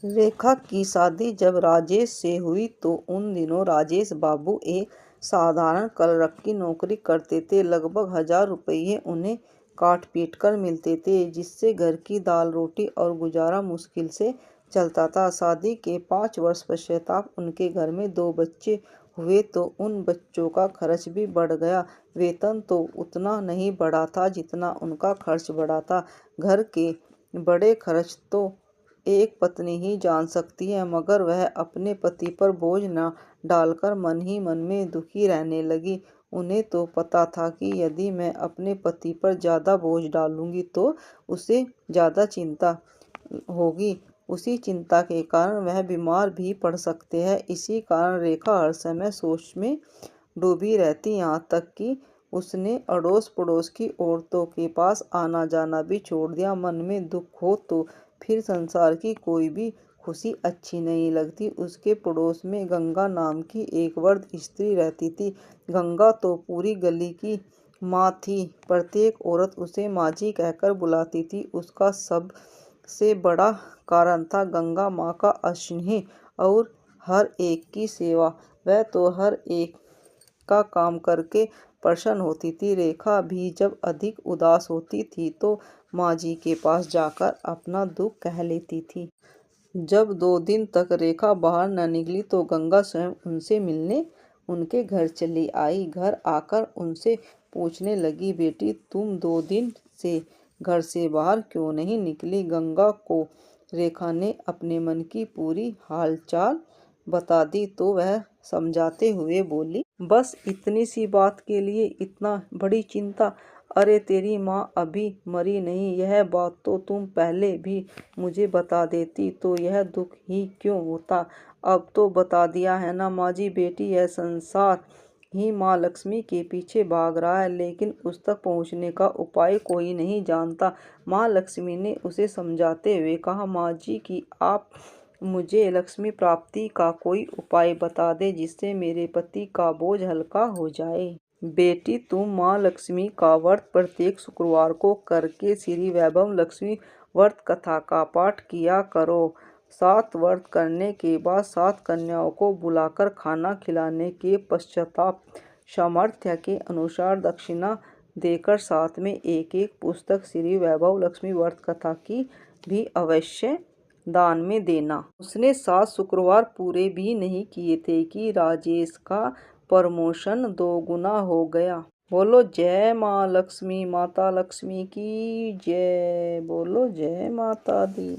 रेखा की शादी जब राजेश से हुई तो उन दिनों राजेश बाबू एक साधारण क्लर्क की नौकरी करते थे। लगभग 1000 रुपये उन्हें काट पीट कर मिलते थे, जिससे घर की दाल रोटी और गुजारा मुश्किल से चलता था। शादी के 5 वर्ष पश्चात उनके घर में 2 बच्चे हुए तो उन बच्चों का खर्च भी बढ़ गया। वेतन तो उतना नहीं बढ़ा था जितना उनका खर्च बढ़ा था। घर के बड़े खर्च तो एक पत्नी ही जान सकती है, मगर वह अपने पति पर बोझ न डालकर मन ही मन में दुखी रहने लगी। उन्हें तो पता था कि यदि मैं अपने पति पर ज़्यादा बोझ डालूंगी तो उसे ज़्यादा चिंता होगी। उसी चिंता के कारण वह बीमार भी पड़ सकते हैं। इसी कारण रेखा हर समय सोच में डूबी रहती, यहाँ तक कि उसने अड़ोस पड़ोस की औरतों के पास आना जाना भी छोड़ दिया। मन में दुख हो तो फिर संसार की कोई भी खुशी अच्छी नहीं लगती। उसके पड़ोस में गंगा नाम की एक वृद्ध स्त्री रहती थी। गंगा तो पूरी गली की माँ थी। प्रत्येक औरत उसे माँ जी कहकर बुलाती थी। उसका सबसे बड़ा कारण था गंगा माँ का स्नेह और हर एक की सेवा। वह तो हर एक का काम करके प्रसन्न होती थी। रेखा भी जब अधिक उदास होती थी तो माँ जी के पास जाकर अपना दुख कह लेती थी। जब 2 दिन तक रेखा बाहर न निकली तो गंगा स्वयं उनसे मिलने उनके घर चली आई। घर आकर उनसे पूछने लगी, बेटी तुम 2 दिन से घर से बाहर क्यों नहीं निकली? गंगा को रेखा ने अपने मन की पूरी हालचाल बता दी तो वह समझाते हुए बोली, बस इतनी सी बात के लिए इतना बड़ी चिंता? अरे तेरी माँ अभी मरी नहीं, यह बात तो तुम पहले भी मुझे बता देती तो यह दुख ही क्यों होता। अब तो बता दिया है ना माँ जी। बेटी यह संसार ही माँ लक्ष्मी के पीछे भाग रहा है, लेकिन उस तक पहुँचने का उपाय कोई नहीं जानता। माँ लक्ष्मी ने उसे समझाते हुए कहा, माँ जी कि आप मुझे लक्ष्मी प्राप्ति का कोई उपाय बता दे जिससे मेरे पति का बोझ हल्का हो जाए। बेटी तुम माँ लक्ष्मी का व्रत प्रत्येक शुक्रवार को करके श्री वैभव लक्ष्मी व्रत कथा का पाठ किया करो। 7 व्रत करने के बाद 7 कन्याओं को बुलाकर खाना खिलाने के पश्चात सामर्थ्य के अनुसार दक्षिणा देकर साथ में एक पुस्तक श्री वैभव लक्ष्मी व्रत कथा की भी अवश्य दान में देना। उसने 7 शुक्रवार पूरे भी नहीं किए थे कि राजेश का प्रमोशन 2 गुना हो गया। बोलो जय माँ लक्ष्मी, माता लक्ष्मी की जय। बोलो जय माता दी।